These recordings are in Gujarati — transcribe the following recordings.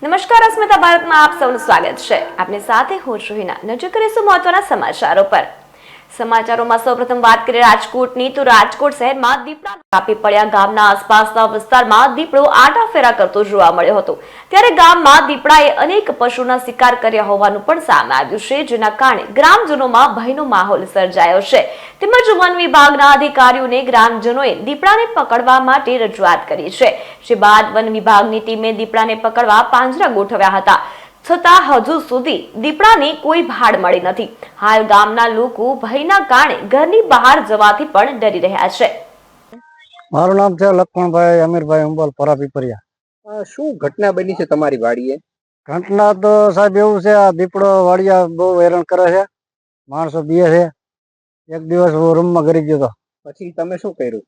નમસ્કાર, અસ્મિતા ભારતમાં આપ સૌનું સ્વાગત છે. આપની સાથે હું રોહિના. નજર કરીશું મહત્વના સમાચારો પર. સમાચારોમાં સૌપ્રથમ વાત કરીએ રાજકોટની, તો રાજકોટ શહેરમાં દીપડા કાપી પડ્યા. ગામના આસપાસના વિસ્તારમાં દીપડો આટા ફેરા કરતો જોવા મળ્યો હતો. ત્યારે ગામમાં દીપડાએ અનેક પશુના શિકાર કર્યા હોવાનું પણ સામે આવ્યું છે, જેના કારણે ગ્રામજનોમાં ભયનો માહોલ સર્જાયો છે. તેમજ વન વિભાગના અધિકારીઓને ગ્રામજનોએ દીપડાને પકડવા માટે રજૂઆત કરી છે. જે બાદ વન વિભાગની ટીમે દીપડાને પકડવા પાંજરા ગોઠવ્યા હતા, છતાં હજુ સુધી દીપડાની કોઈ ભાડ મળી નથી. હાલ ગામના લોકો ભયના કારણે ઘરની બહાર જવાથી પણ ડરી રહ્યા છે. મારું નામ છે લક્ષ્મણભાઈ અમીરભાઈ અંબોલ પરાપીપરિયા. શું ઘટના બની છે તમારી વાડીએ? ઘટના તો સાહેબ એવું છે, આ દીપડો વાડિયા બહુ હેરાન કરે છે, માણસો બીએ છે. એક દિવસ હું રૂમમાં ગરી ગયો હતો, પછી તમે શું કર્યું?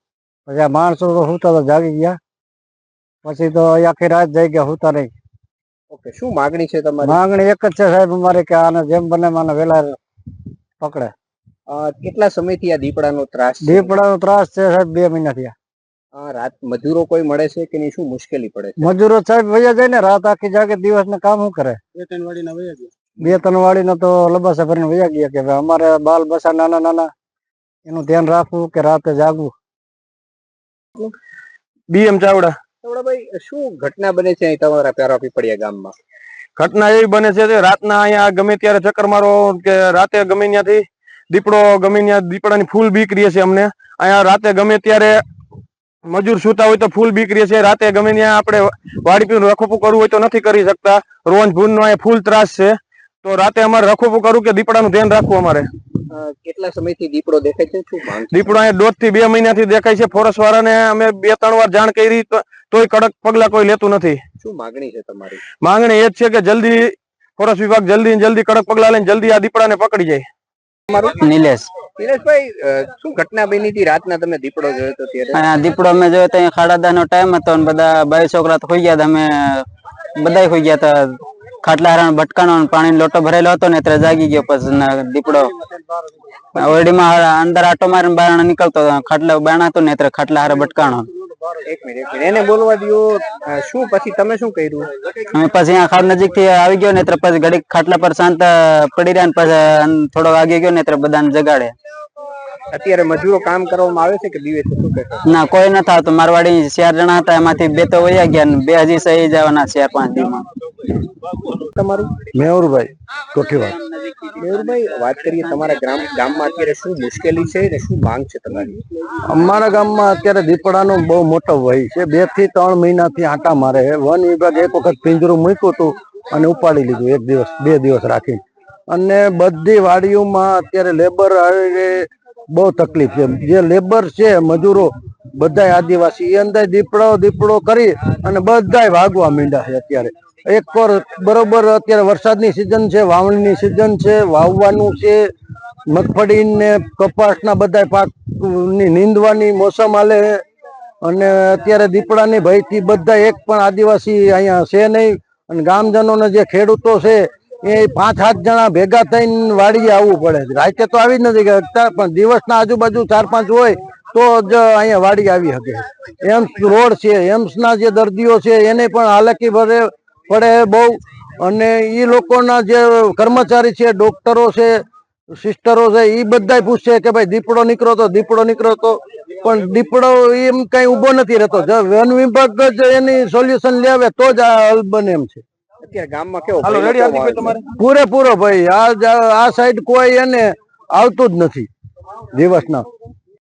પછી આ માણસો તો હુતા તો જાગી ગયા, પછી તો આખી રાત જઈ ગયા, હુતા નહીં. ઓકે, શું માગણી છે તમારી? માંગણી એક જ છે સાહેબ અમારે, કે આને જેમ બને મને વહેલા પકડે. કેટલા સમયથી આ દીપડાનો ત્રાસ છે? દીપડાનો ત્રાસ છે સાહેબ 2 મહિના થયા. રાત મજૂરો કોઈ મળે છે કે નહીં? શું મુશ્કેલી પડે છે? મજૂરો સાહેબ વયા જાય ને, રાત આખી જાગે, દિવસ ને કામ શું કરે? 2-3 વાડીના તો લબાસા ભરીને વયા ગયા. કે અમારે બાલ બસા નાના નાના, એનું ધ્યાન રાખવું કે રાતે જાગવું. બીએમ ચાવડા. ચાવડાભાઈ, શું ઘટના બને છે અહીં તમારા પરાપીપરિયા ગામમાં? ઘટના એવી બને છે કે રાતના અહીંયા ગમે ત્યારે ચક્કર મારો કે રાતે ગમે ત્યાંથી દીપડો ગમે ત્યાં દીપડાની ફૂલ બીક રહે છે અમને. અહીંયા રાતે ગમે ત્યારે મજૂર સુતા હોય તો ફૂલ બીક રહે છે. રાતે ગમે ત્યાં આપણે વાડી પીને રખોપું કરવું હોય તો નથી કરી શકતા. રોજ ભૂનનો અહીંયા ફૂલ ત્રાસ છે, તો રાતે અમારે રખોપું કરવું કે દીપડાનું ધ્યાન રાખવું અમારે. કેટલા સમયથી દીપડો દેખાય છે? શું માંગ? દીપડો અહીંયા 1.5 થી 2 મહિનાથી દેખાય છે. ફોરેસ્ટ વાળાને અમે 2-3 વાર જાણ કરી, તોય કડક પગલા કોઈ લેતું નથી. શું માગણી છે તમારી? માંગણી એ જ છે કે જલ્દી ફોરેસ્ટ વિભાગ જલ્દી કડક પગલા લઈને જલ્દી આ દીપડાને પકડી જાય. નિલેશભાઈ, શું ઘટના બની હતી રાતના? તમે દીપડો જોયો તો ત્યારે? દીપડો અમે જોયો તો 10:30 નો ટાઈમ હતો, અને બધા 22 છોકરા તો ખોઈ ગયા હતા. અમે બધા ખોઈ ગયા હતા. ખાટલા હારા ભટકાનો પાણી લોટો ભરેલો હતો ને, એટલે જાગી ગયો. પછી દીપડો ઓરડીમાં અંદર આટો મારીને બહાર નીકળતો હતો. ખાટલા બાણા હતો ને, એટલે ખાટલા હારા ભટકાણો. એક મિનિટ એને બોલવા દો. શું પછી તમે શું કર્યું? અમે પછી અહીંયા ખાડ નજીક થી આવી ગયો ને, એટલે પછી ઘડીક ખાટલા પર શાંત પડી રહ્યા, ને પછી થોડો વાગી ગયો ને, એટલે બધાને જગાડે. અત્યારે મજૂરો કામ કરવામાં આવે છે કે દિવસે? શું કહેશો? ના, કોઈ નથી આવતું. મારવાડી 4 જણા હતા, એમાંથી 2 તો વયા ગયા, ને 2 હજી સહી જવાના 4-5 દિવસમાં. તમારું? મેહુરભાઈ કોઠીવાડ. મેહુરભાઈ, વાત કરીએ તમારા ગામમાં અત્યારે શું મુશ્કેલી છે ને શું માંગ છે તમારી? અમારા ગામમાં અત્યારે દીપડાનો બહુ મોટો ભય છે. 2 થી 3 મહિનાથી આંટા મારે. વન વિભાગ એક વખત પિંજરું મૂક્યું હતું અને ઉપાડી લીધું, 1 દિવસ 2 દિવસ રાખીને. અને બધી વાડીઓમાં અત્યારે લેબર આવે, બહુ તકલીફ છે. જે લેબર છે મજૂરો બધા આદિવાસી, એ અંદર દીપડો કરી અને બધા ભાગવા માંડ્યા છે. અત્યારે એક પર બરોબર અત્યારે વરસાદની સિઝન છે, વાવણીની સિઝન છે, વાવવાનું છે, મગફળી ને કપાસના બધા પાકની નીંદવાની મોસમ હાલે. અને અત્યારે દીપડાની ભયથી બધા એક પણ આદિવાસી અહીંયા છે નહીં. અને ગામજનોને જે ખેડૂતો છે એ 5-7 જણા ભેગા થઈને વાડીએ આવવું પડે. રાતે તો આવી જ નથી શકતા, પણ દિવસના આજુબાજુ 4-5 હોય તો જ અહીંયા વાડી આવી શકે. એમ્સ રોડ છે, એમ્સના જે દર્દીઓ છે એને પણ હાલાકી પડે બહુ. અને એ લોકોના જે કર્મચારી છે, ડોક્ટરો છે, સિસ્ટરો છે, એ બધા પૂછે કે ભાઈ દીપડો નીકળો તો, પણ દીપડો એમ કઈ ઉભો નથી રહેતો. વન વિભાગ જ એની સોલ્યુશન લેવે તો જ આ હલ બને એમ છે. અત્યારે ગામમાં કેવો પૂરેપૂરો ભાઈ, આ સાઈડ કોઈ એને આવતું જ નથી દિવસના.